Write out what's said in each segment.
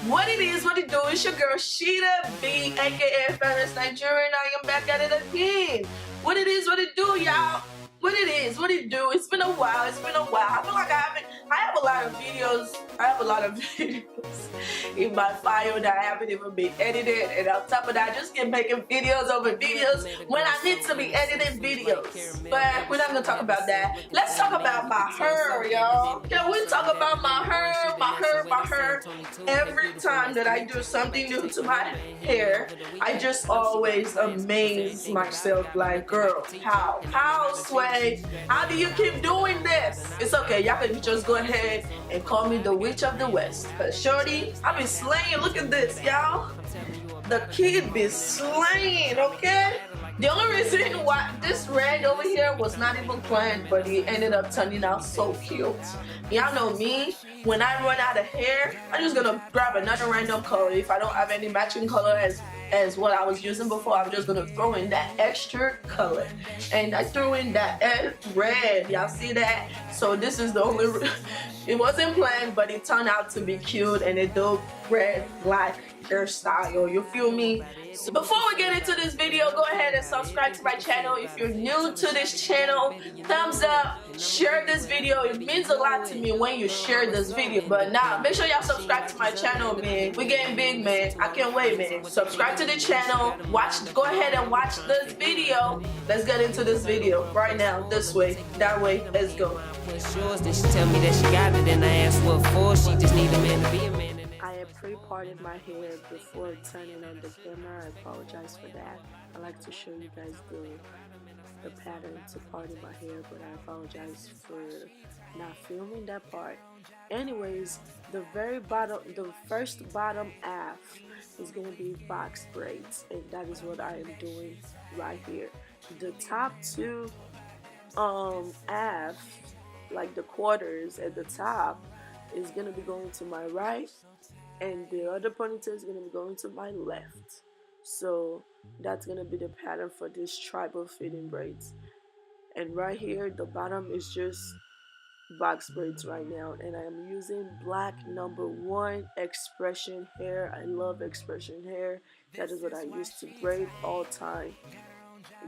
What it is, what it do, it's your girl Sheeta B, aka Fearless Nigerian. I am back at it again. What it is, what it do, y'all. What it is, what it do. It's been a while, I feel like I have a lot of videos. In my file that I haven't even been edited, and on top of that, I just keep making videos over videos when I need to be editing videos. But we're not gonna talk about that. Let's talk about my hair, y'all. Can we talk about my hair, my hair? Every time that I do something new to my hair, I just always amaze myself. Like, girl, how Sway? How do you keep doing this? It's okay, y'all can just go ahead and call me the witch of the west. Cause shorty, I be slaying. Look at this, y'all. The kid be slaying, okay? The only reason why this red over here was not even planned, but it ended up turning out so cute. Y'all know me, when I run out of hair, I'm just gonna grab another random color. If I don't have any matching color as what I was using before, I'm just gonna throw in that extra color. And I threw in that red, y'all see that? So this is the only, it wasn't planned, but it turned out to be cute, and it dope red black hairstyle, you feel me? So before we get into this video, go ahead and subscribe to my channel. If you're new to this channel, thumbs up, share this video. It means a lot to me when you share this video. But now, make sure y'all subscribe to my channel, man. We're getting big, man. I can't wait, man. Subscribe to the channel. Go ahead and watch this video. Let's get into this video right now. This way, that way, let's go. Then she tell me that she got it, and I asked what for. She just need a man to be a man. I had pre-parted my hair before turning on the camera. I apologize for that. I like to show you guys the pattern to parting my hair, but I apologize for not filming that part. Anyways, the first bottom half is going to be box braids, and that is what I am doing right here. The top two half, like the quarters at the top, is going to be going to my right, and the other ponytail is going to be going to my left. So that's going to be the pattern for this tribal fitting braids. And right here, the bottom is just box braids right now, and I am using black #1 expression hair. I love expression hair. That is what I used to braid all time.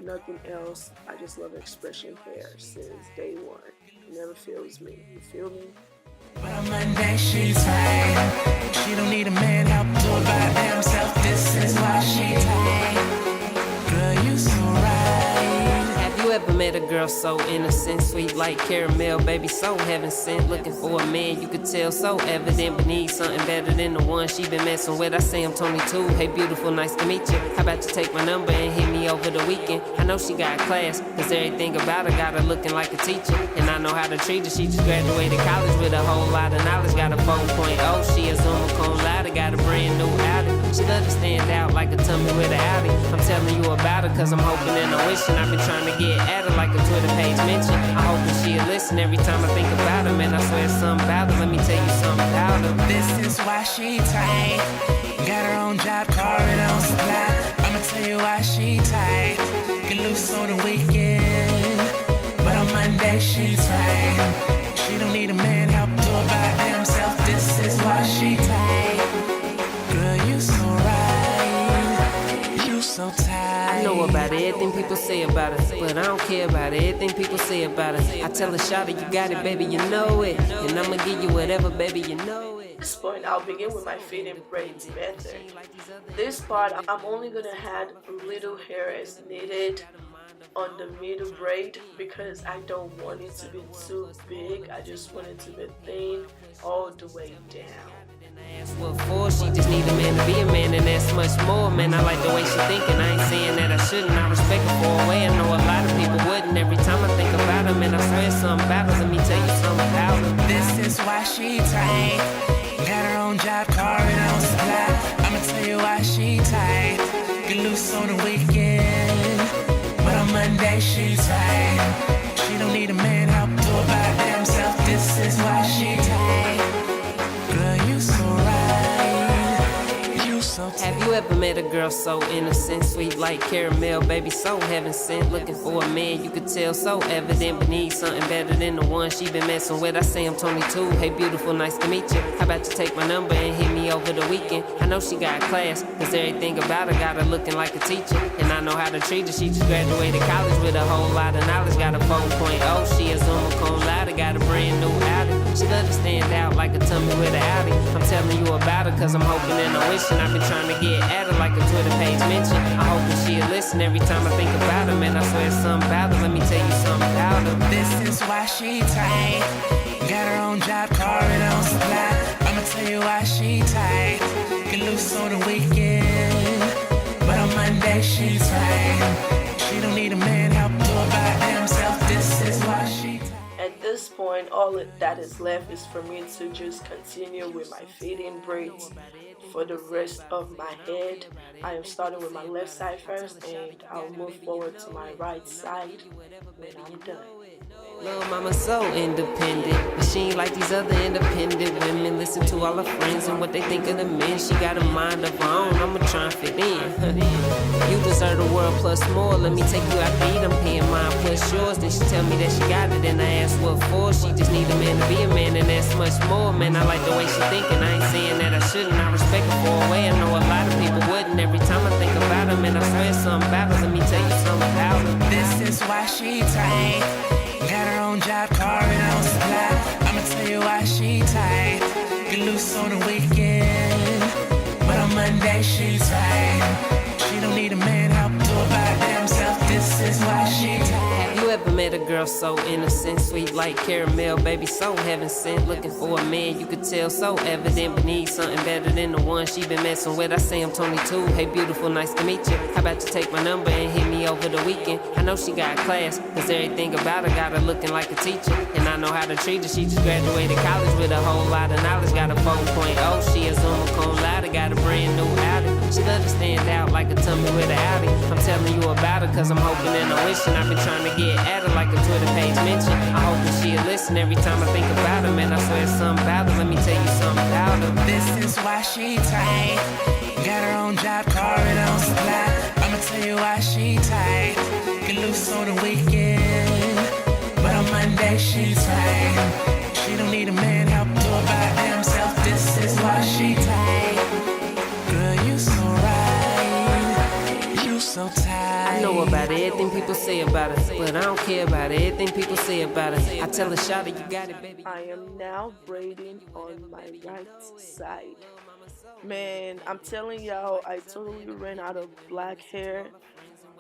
Nothing else. I just love expression hair since day one. It never fails me. You feel me? But on Monday she's tight. She don't need a man, help do it by damn self. This is why she tight. Girl, you so right. Have you ever met a girl so innocent, sweet like caramel, baby, so heaven sent? Looking for a man, you could tell, so evident, but need something better than the one she been messing with. I say I'm Toni too. Hey beautiful, nice to meet you. How about you take my number and hit me over the weekend? I know she got class, cause everything about her got her looking like a teacher, and I know how to treat her. She just graduated college with a whole lot of knowledge. Got a 4.0, she a summa cum laude, got a brand new Audi. She love to stand out like a tummy with an Audi. I'm telling you about her cause I'm hoping and I'm wishing. I've been trying to get at her like a Twitter page mention. I hope that she'll listen every time I think about her. Man, I swear something about her. Let me tell you something about her. This is why she tight. Got her own job, car and own supply. I'ma tell you why she tight. Get loose on the weekend, but on Monday she tight. She don't need a man, help do it by damn self. This is why she tight. Girl, you so right. You so tight. I know about everything people say about her, but I don't care about everything people say about her. I tell her, shawty, you got it, baby, you know it, and I'ma give you whatever, baby, you know it. At this point, I'll begin with my fitting braids method. This part, I'm only gonna add little hair as needed on the middle braid because I don't want it to be too big. I just want it to be thin all the way down. Ask what for, she just need a man to be a man, and that's much more. Man, I like the way she thinking. I ain't saying that I shouldn't. I respect her for a way. I know a lot of people wouldn't. Every time I think about her, man, I swear something about her. Let me tell you something about her. This is why she tight. Got her own job, car and own supply. I'ma tell you why she tight. Get loose on the weekend, but on Monday she tight. She don't need a man, help do it by damn self. This is why she tight. Girl, you so right. You so tight. Have you ever met a girl so innocent, sweet like caramel, baby, so heaven sent? Looking for a man, you could tell, so evident, but need something better than the one she been messing with. I say I'm Toni too. Hey, beautiful, nice to meet you. How about you take my number and hit me over the weekend? I know she got class, cause everything about her got her looking like a teacher. And I know how to treat her. She just graduated college with a whole lot of knowledge. Got a 4.0, she a summa cum laude, got a brand new Audi. She love to stand out like a tummy with an Audi. I'm telling you about her cause I'm hoping and I'm wishing. I've been trying to get at her like a Twitter page mention. I'm hoping she'll listen every time I think about her. Man, I swear it's something about her. Let me tell you something about her. This is why she tight. Got her own job, car and on supply. I'ma tell you why she tight. Get loose on the weekend, but on Monday she's right. She don't need a man, help do it by themselves. This is why she tight. At this point, all that is left is for me to just continue with my fade-in braids for the rest of my head. I am starting with my left side first, and I'll move forward to my right side when I'm done. Lil' mama so independent, but she ain't like these other independent women. Listen to all her friends and what they think of the men. She got a mind of her own, I'ma try and fit in. You deserve the world plus more. Let me take you out to eat, I'm paying mine plus yours. Then she tell me that she got it, and I ask what for. She just need a man to be a man, and that's much more. Man, I like the way she thinking. I ain't saying that I shouldn't. I respect her for a way. I know a lot of people wouldn't. Every time I think about her, man, I swear something about her. Let me tell you something about her. This is why she tight. Got her own job, car and on supply. I'ma tell you why she tight. Get loose on the weekend, but on Monday she's right. She don't need a man, help do it by themselves. This is why she tight. Have you ever met a girl so innocent, sweet like caramel, baby, so heaven sent? Looking for a man, you could tell, so evident, but need something better than the one she been messing with. I say I'm Toni too. Hey, beautiful, nice to meet you. How about you take my number and hit me over the weekend? I know she got class, cause everything about her got her looking like a teacher. And I know how to treat her. She just graduated college with a whole lot of knowledge. Got a 4.0, she a summa cum laude, got a brand new Audi. She love to stand out like a tummy with an Audi. I'm telling you about her cause I'm hoping and I'm wishing. I've been trying to get at her like a Twitter page mention. I'm hoping she'll listen every time I think about her. Man, I swear it's something about her. Let me tell you something about her. This is why she tight. Got her own job, car and on supply. I'ma tell you why she tight. Get loose on the weekend, but on Monday she's right. She don't need a man, help do it by themselves. This is why she tight. Girl, you so right. You so tight. I know about everything people say about her, but I don't care about everything people say about her. I tell her, shout it, you got it, baby. I am now braiding on my right side. Man, I'm telling y'all, I totally ran out of black hair.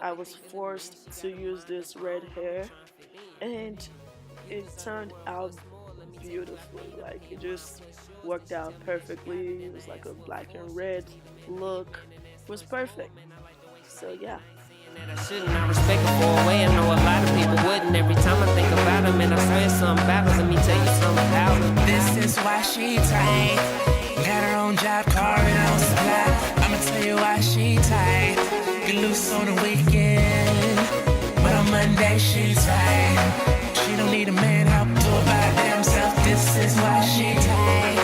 I was forced to use this red hair, and it turned out beautifully. Like, it just worked out perfectly. It was like a black and red look. It was perfect. So yeah. That I shouldn't, I respect her for a way. I know a lot of people wouldn't. Every time I think about her, man, I swear something about her. Let me tell you something about her. This is why she tight. Got her own job, car and on supply. I'ma tell you why she tight. Get loose on the weekend, but on Monday she's right. She don't need a man, help do it by themselves. This is why she tight.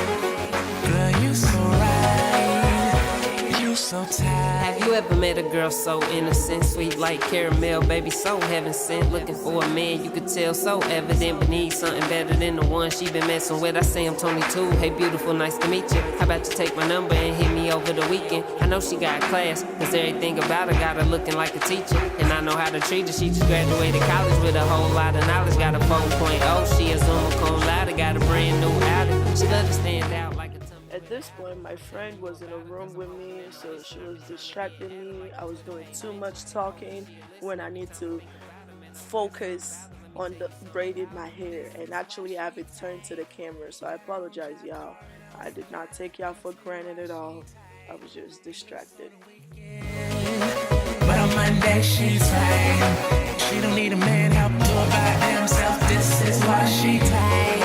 Girl, you so right. You so tight. Have you ever met a girl so innocent, sweet like caramel, baby, so heaven sent? Looking for a man, you could tell, so evident, but need something better than the one she been messing with. I say I'm Toni too. Hey, beautiful, nice to meet you. How about you take my number and hit me over the weekend? I know she got class, cause everything about her got her looking like a teacher. And I know how to treat her. She just graduated college with a whole lot of knowledge. Got a 4.0, she a summa cum laude, got a brand new Audi. She love to stand out like a tummy. At this point, my friend was in a room with me, so she was distracting me. I was doing too much talking when I need to focus on the braiding my hair and actually have it turned to the camera. So I apologize, y'all. I did not take y'all for granted at all. I was just distracted. But on Monday she's right. She don't need a man, help do it by themselves. This is why she tight.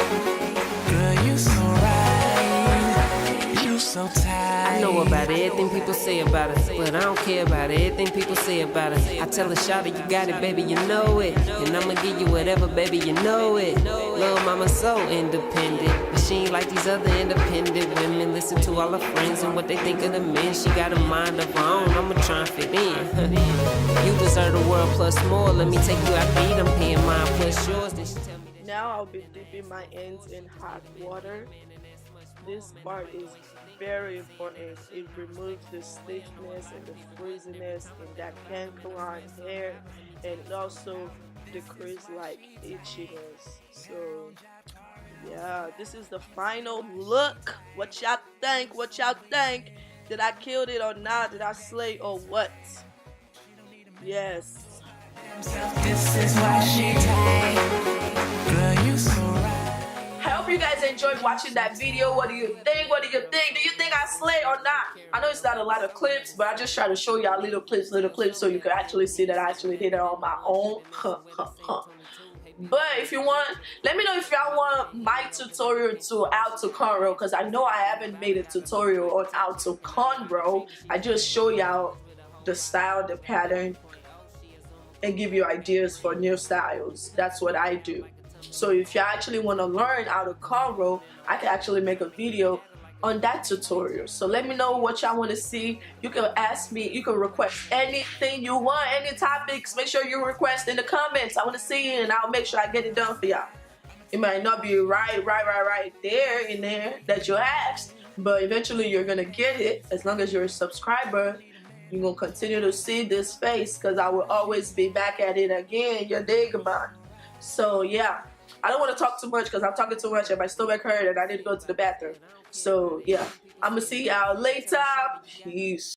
Girl, you so right. You so tight. I know about everything people say about her, but I don't care about everything people say about her. I tell her, shout it, you got it, baby, you know it. And I'ma give you whatever, baby, you know it. Lil' mama so independent, but She ain't like these other independent women. Listen to all her friends and what they think of the men. She got a mind of her own, I'ma try and fit in. You deserve the world plus more. Let me take you out to eat, I'm paying mine plus yours. Then she tell me that Now I'll be dipping my ends in hot water. This part is very important. It removes the stiffness and the frizziness in that canker on hair, and it also decreases like itchiness. So yeah, this is the final look. What y'all think? What y'all think? Did I kill it or not? Did I slay or what? Yes. This is why she tight. Girl, you so right. I hope you guys enjoyed watching that video. What do you think? What do you think? Do you think I slay or not? I know it's not a lot of clips, but I just try to show y'all little clips so you can actually see that I actually did it on my own. But if you want, let me know if y'all want my tutorial to how to cornrow, because I know I haven't made a tutorial on how to cornrow. I just show y'all the style, the pattern, and give you ideas for new styles. That's what I do. So if you actually want to learn how to cornrow, I can actually make a video on that tutorial. So let me know what y'all want to see. You can ask me, you can request anything you want, any topics. Make sure you request in the comments. I want to see it, and I'll make sure I get it done for y'all. It might not be right there in there that you asked, but eventually you're gonna get it. As long as you're a subscriber, you're gonna continue to see this face, because I will always be back at it again. You dig, man? So yeah, I don't want to talk too much because I'm talking too much and my stomach hurt and I need to go to the bathroom. So yeah, I'm gonna see y'all later. Peace.